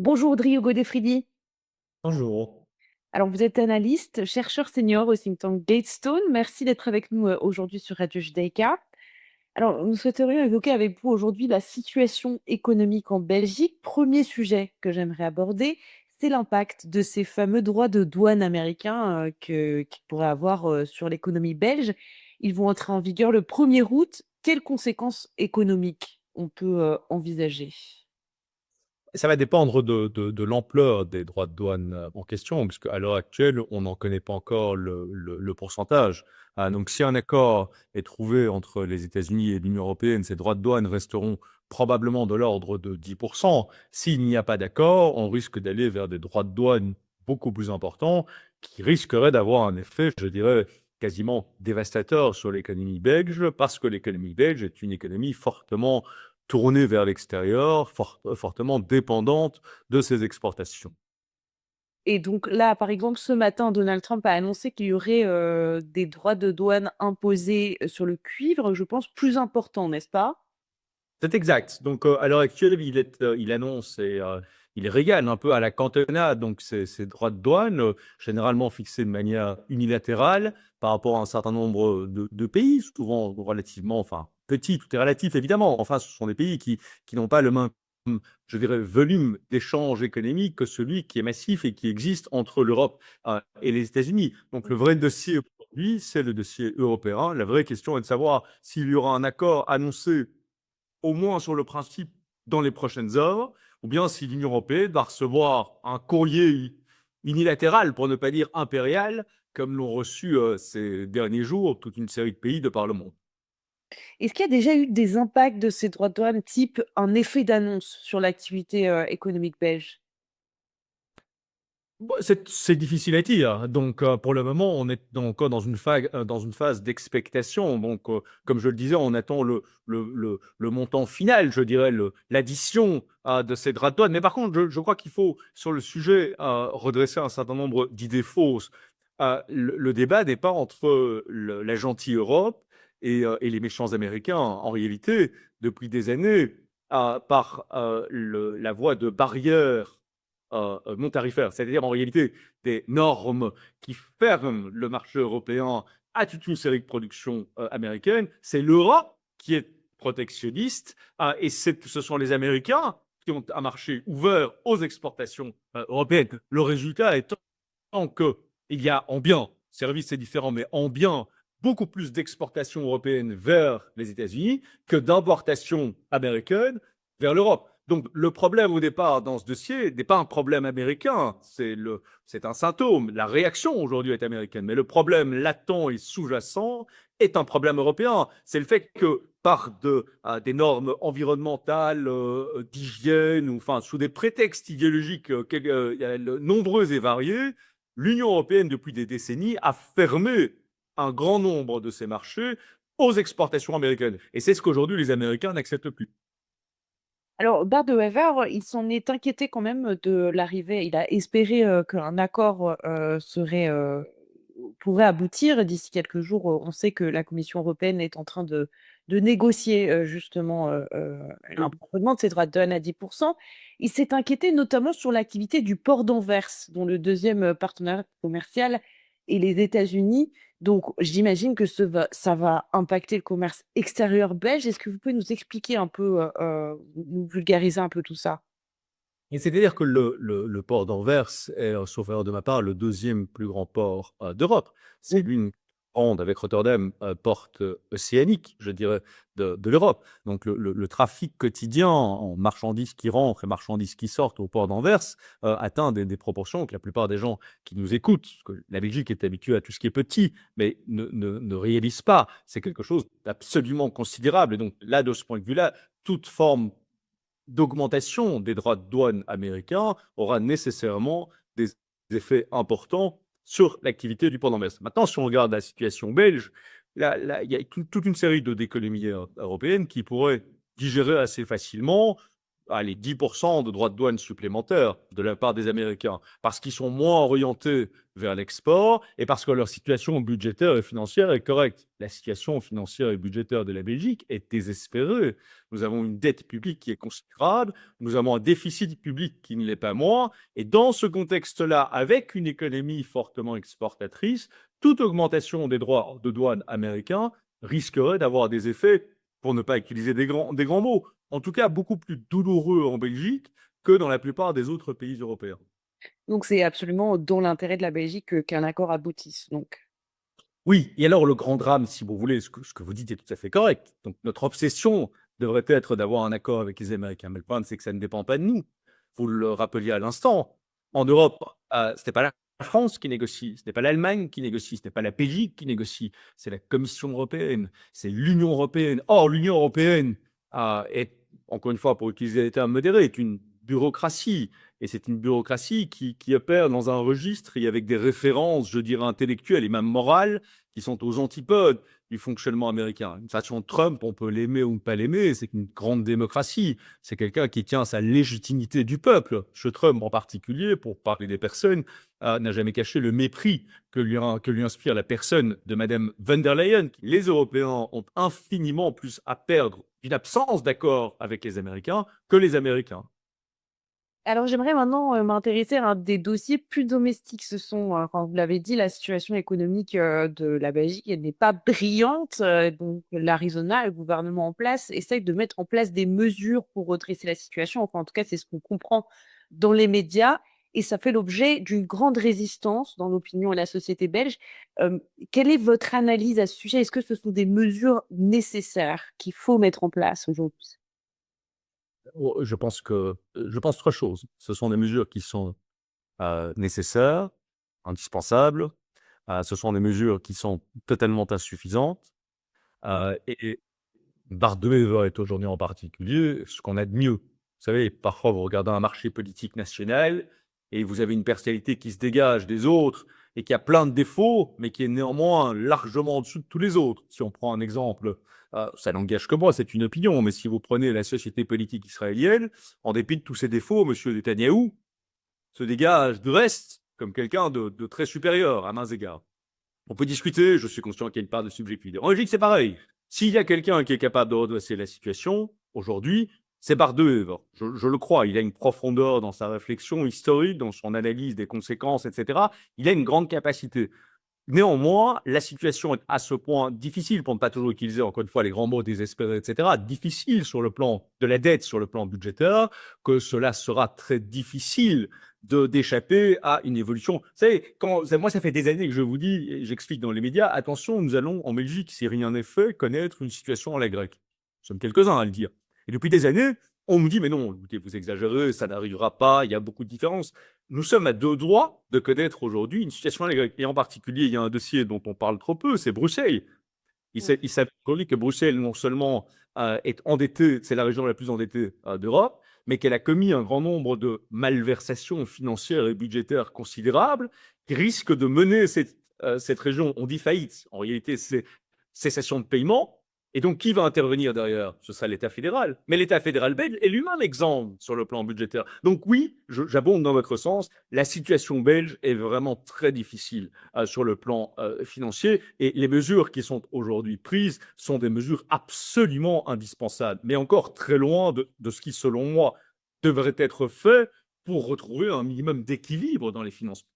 Bonjour Rodrigo Godefridi. Bonjour. Alors vous êtes analyste, chercheur senior au think tank Gatestone. Merci d'être avec nous aujourd'hui sur Radio Judaïka. Alors nous souhaiterions évoquer avec vous aujourd'hui la situation économique en Belgique. Premier sujet que j'aimerais aborder, c'est l'impact de ces fameux droits de douane américains qu'ils pourraient avoir sur l'économie belge. Ils vont entrer en vigueur le 1er août. Quelles conséquences économiques on peut envisager? Ça va dépendre de l'ampleur des droits de douane en question, puisque à l'heure actuelle, on n'en connaît pas encore le pourcentage. Donc, si un accord est trouvé entre les États-Unis et l'Union européenne, ces droits de douane resteront probablement de l'ordre de 10%. S'il n'y a pas d'accord, on risque d'aller vers des droits de douane beaucoup plus importants qui risqueraient d'avoir un effet, je dirais, quasiment dévastateur sur l'économie belge, parce que l'économie belge est une économie fortement tournée vers l'extérieur, fortement dépendante de ses exportations. Et donc là, par exemple, ce matin, Donald Trump a annoncé qu'il y aurait, des droits de douane imposés, sur le cuivre, je pense plus importants, n'est-ce pas? C'est exact. Donc, à l'heure actuelle, il annonce et il régale un peu à la cantonade, donc ces droits de douane, généralement fixés de manière unilatérale par rapport à un certain nombre de pays, souvent relativement, enfin, petits, tout est relatif évidemment. Enfin, ce sont des pays qui n'ont pas le même, je dirais, volume d'échanges économiques que celui qui est massif et qui existe entre l'Europe et les États-Unis. Donc, le vrai dossier aujourd'hui, c'est le dossier européen. La vraie question est de savoir s'il y aura un accord annoncé au moins sur le principe, dans les prochaines heures, ou bien si l'Union européenne va recevoir un courrier unilatéral, pour ne pas dire impérial, comme l'ont reçu ces derniers jours toute une série de pays de par le monde. Est-ce qu'il y a déjà eu des impacts de ces droits de douane, type un effet d'annonce sur l'activité, économique belge? Bah, c'est difficile à dire. Donc, pour le moment, on est encore dans une phase d'expectation. Donc, comme je le disais, on attend le montant final, je dirais, l'addition de ces droits de douane. Mais par contre, je crois qu'il faut, sur le sujet, redresser un certain nombre d'idées fausses. Le débat n'est pas entre la gentille Europe et les méchants Américains. En réalité, depuis des années, par la voie de barrières non tarifaires, c'est-à-dire en réalité des normes qui ferment le marché européen à toute une série de productions américaines. C'est l'Europe qui est protectionniste et ce sont les Américains qui ont un marché ouvert aux exportations européennes. Le résultat étant qu'il y a en bien, service c'est différent, mais en bien, beaucoup plus d'exportations européennes vers les États-Unis que d'importations américaines vers l'Europe. Donc, le problème au départ dans ce dossier n'est pas un problème américain, c'est un symptôme. La réaction aujourd'hui est américaine, mais le problème latent et sous-jacent est un problème européen. C'est le fait que des normes environnementales, d'hygiène, ou enfin sous des prétextes idéologiques nombreux et variés, l'Union européenne depuis des décennies a fermé un grand nombre de ses marchés aux exportations américaines. Et c'est ce qu'aujourd'hui les Américains n'acceptent plus. Alors, Bart de Wever, il s'en est inquiété quand même de l'arrivée. Il a espéré qu'un accord pourrait aboutir d'ici quelques jours. On sait que la Commission européenne est en train de négocier justement un plafonnement de ses droits de douane à 10%. Il s'est inquiété notamment sur l'activité du port d'Anvers, dont le deuxième partenaire commercial est les États-Unis. Donc, j'imagine que ça va impacter le commerce extérieur belge. Est-ce que vous pouvez nous expliquer un peu, nous vulgariser un peu tout ça? Et c'est-à-dire que le port d'Anvers est, sauf erreur de ma part, le deuxième plus grand port d'Europe. C'est Mmh. l'une grande avec Rotterdam, porte océanique, je dirais, de l'Europe. Donc le trafic quotidien en marchandises qui rentrent et marchandises qui sortent au port d'Anvers atteint des proportions que la plupart des gens qui nous écoutent, parce que la Belgique est habituée à tout ce qui est petit, mais ne réalisent pas. C'est quelque chose d'absolument considérable. Et donc là, de ce point de vue-là, toute forme d'augmentation des droits de douane américains aura nécessairement des effets importants sur l'activité du port d'Anvers. Maintenant, si on regarde la situation belge, là, il y a toute une série d'économies européennes qui pourraient digérer assez facilement allez, 10% de droits de douane supplémentaires de la part des Américains, parce qu'ils sont moins orientés vers l'export et parce que leur situation budgétaire et financière est correcte. La situation financière et budgétaire de la Belgique est désespérée. Nous avons une dette publique qui est considérable, nous avons un déficit public qui ne l'est pas moins, et dans ce contexte-là, avec une économie fortement exportatrice, toute augmentation des droits de douane américains risquerait d'avoir des effets, pour ne pas utiliser des grands mots, en tout cas beaucoup plus douloureux en Belgique que dans la plupart des autres pays européens. Donc c'est absolument dans l'intérêt de la Belgique, qu'un accord aboutisse donc. Oui, et alors le grand drame, si vous voulez, ce que vous dites est tout à fait correct. Donc notre obsession devrait être d'avoir un accord avec les Américains, mais le problème, c'est que ça ne dépend pas de nous. Vous le rappeliez à l'instant. En Europe, ce n'est pas la France qui négocie, ce n'est pas l'Allemagne qui négocie, ce n'est pas la Belgique qui négocie, c'est la Commission européenne, c'est l'Union européenne. Or, l'Union européenne est, encore une fois, pour utiliser les termes modérés, est une bureaucratie. Et c'est une bureaucratie qui opère dans un registre et avec des références, je dirais, intellectuelles et même morales, qui sont aux antipodes du fonctionnement américain. Une façon Trump, on peut l'aimer ou ne pas l'aimer, c'est une grande démocratie. C'est quelqu'un qui tient sa légitimité du peuple. Ce Trump en particulier, pour parler des personnes, n'a jamais caché le mépris que lui inspire la personne de Madame von der Leyen. Les Européens ont infiniment plus à perdre d'une absence d'accord avec les Américains que les Américains. Alors j'aimerais maintenant, m'intéresser à un des dossiers plus domestiques. Ce sont, comme vous l'avez dit, la situation économique, de la Belgique, elle n'est pas brillante, donc l'Arizona, le gouvernement en place, essaye de mettre en place des mesures pour redresser la situation. Enfin, en tout cas, c'est ce qu'on comprend dans les médias et ça fait l'objet d'une grande résistance dans l'opinion et la société belge. Hem, Quelle est votre analyse à ce sujet? Est-ce que ce sont des mesures nécessaires qu'il faut mettre en place aujourd'hui? Oh, je pense 3 choses. Ce sont des mesures qui sont, nécessaires, indispensables, ce sont des mesures qui sont totalement insuffisantes, et Bart-de-Wever est aujourd'hui en particulier ce qu'on a de mieux. Vous savez, parfois vous regardez un marché politique national et vous avez une personnalité qui se dégage des autres et qui a plein de défauts, mais qui est néanmoins largement en dessous de tous les autres. Si on prend un exemple, ça n'engage que moi, c'est une opinion, mais si vous prenez la société politique israélienne, en dépit de tous ses défauts, M. Netanyahou se dégage de reste comme quelqu'un de très supérieur à mains égards. On peut discuter, je suis conscient qu'il y a une part de subjectivité. En Belgique, c'est pareil. S'il y a quelqu'un qui est capable de redresser la situation, aujourd'hui, c'est Bart-de-Wever. Je le crois, il a une profondeur dans sa réflexion historique, dans son analyse des conséquences, etc. Il a une grande capacité. Néanmoins, la situation est à ce point difficile, pour ne pas toujours utiliser encore une fois les grands mots désespérés, etc., difficile sur le plan de la dette, sur le plan budgétaire, que cela sera très difficile d'échapper à une évolution. Vous savez, moi, ça fait des années que je vous dis, et j'explique dans les médias, attention, nous allons en Belgique, si rien n'est fait, connaître une situation à la grecque. Nous sommes quelques-uns à le dire. Et depuis des années, on nous dit, mais non, écoutez, vous exagérez, ça n'arrivera pas, il y a beaucoup de différences. Nous sommes à deux doigts de connaître aujourd'hui une situation à la grecque. Et en particulier, il y a un dossier dont on parle trop peu, c'est Bruxelles. Il s'avère aujourd'hui que Bruxelles, non seulement est endettée, c'est la région la plus endettée d'Europe, mais qu'elle a commis un grand nombre de malversations financières et budgétaires considérables qui risquent de mener cette région, on dit faillite, en réalité c'est cessation de paiement. Et donc, qui va intervenir derrière? Ce sera l'État fédéral. Mais l'État fédéral belge est lui-même exempt sur le plan budgétaire. Donc oui, j'abonde dans votre sens, la situation belge est vraiment très difficile sur le plan financier et les mesures qui sont aujourd'hui prises sont des mesures absolument indispensables, mais encore très loin de ce qui, selon moi, devrait être fait pour retrouver un minimum d'équilibre dans les finances.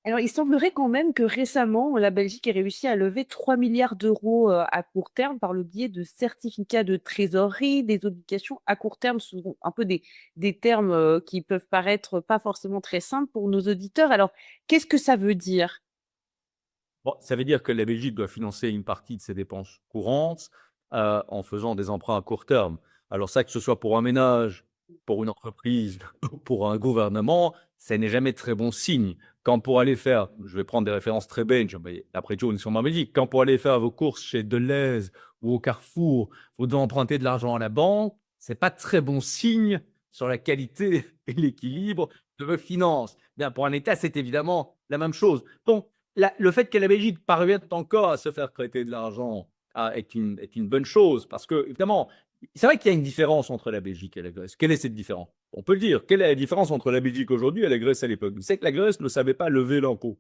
Alors, il semblerait quand même que récemment, la Belgique ait réussi à lever 3 milliards d'euros à court terme par le biais de certificats de trésorerie, des obligations à court terme. Ce sont un peu des termes qui peuvent paraître pas forcément très simples pour nos auditeurs. Alors, qu'est-ce que ça veut dire? Bon, ça veut dire que la Belgique doit financer une partie de ses dépenses courantes en faisant des emprunts à court terme. Alors ça, que ce soit pour un ménage, pour une entreprise, pour un gouvernement, ça n'est jamais très bon signe. Quand pour aller faire, je vais prendre des références très belges, mais après tout, nous sommes en Belgique, quand pour aller faire vos courses chez Deleuze ou au Carrefour, vous devez emprunter de l'argent à la banque, c'est pas très bon signe sur la qualité et l'équilibre de vos finances. Bien, pour un État, c'est évidemment la même chose. Donc, le fait que la Belgique parvienne encore à se faire prêter de l'argent est une bonne chose parce que, évidemment, C'est vrai qu'il y a une différence entre la Belgique et la Grèce. Quelle est cette différence? On peut le dire. Quelle est la différence entre la Belgique aujourd'hui et la Grèce à l'époque? C'est que la Grèce ne savait pas lever l'impôt.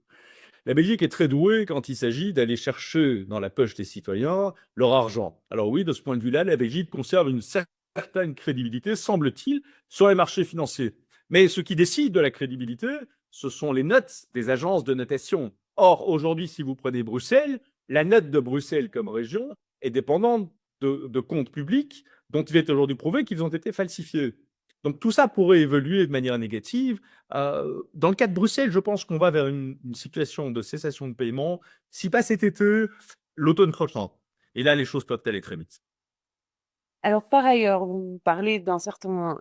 La Belgique est très douée quand il s'agit d'aller chercher dans la poche des citoyens leur argent. Alors oui, de ce point de vue-là, la Belgique conserve une certaine crédibilité, semble-t-il, sur les marchés financiers. Mais ce qui décide de la crédibilité, ce sont les notes des agences de notation. Or, aujourd'hui, si vous prenez Bruxelles, la note de Bruxelles comme région est dépendante de comptes publics dont il est aujourd'hui prouvé qu'ils ont été falsifiés. Donc tout ça pourrait évoluer de manière négative. Dans le cas de Bruxelles, je pense qu'on va vers une situation de cessation de paiement, si pas cet été, l'automne prochain. Et là, les choses peuvent aller très vite. Alors, par ailleurs, vous parlez d'un certain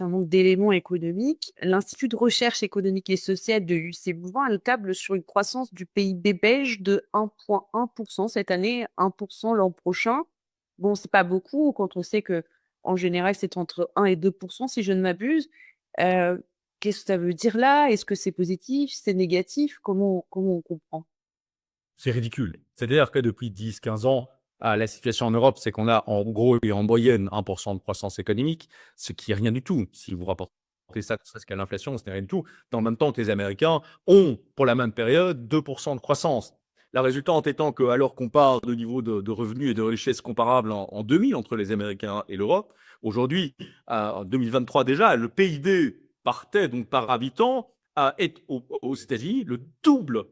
nombre d'éléments économiques. L'Institut de recherche économique et sociale de l'UC Louvain, elle table sur une croissance du PIB belge de 1,1% cette année, 1% l'an prochain. Bon, c'est pas beaucoup quand on sait que en général, c'est entre 1 et 2% si je ne m'abuse. Heu, Qu'est-ce que ça veut dire là? Est-ce que c'est positif? C'est négatif? Comment on comprend? C'est ridicule. C'est-à-dire que depuis 10, 15 ans, la situation en Europe, c'est qu'on a en gros et en moyenne 1% de croissance économique, ce qui est rien du tout. Si vous rapportez ça ne serait-ce qu'à l'inflation, ce n'est rien du tout. Dans le même temps que les Américains ont, pour la même période, 2% de croissance. La résultante étant que, alors qu'on parle de niveau de revenus et de richesse comparables en 2000 entre les Américains et l'Europe, aujourd'hui, en 2023 déjà, le PIB par tête, donc par habitant, est aux États-Unis le double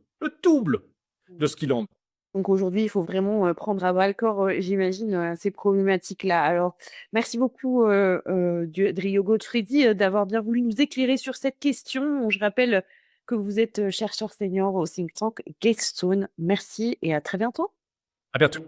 de ce qu'il en est. Donc aujourd'hui, il faut vraiment, prendre à bras-le-corps, j'imagine, ces problématiques-là. Alors, merci beaucoup, Drio Godfredi, d'avoir bien voulu nous éclairer sur cette question. Je rappelle que vous êtes, chercheur senior au think tank Gatestone. Merci et à très bientôt. À bientôt.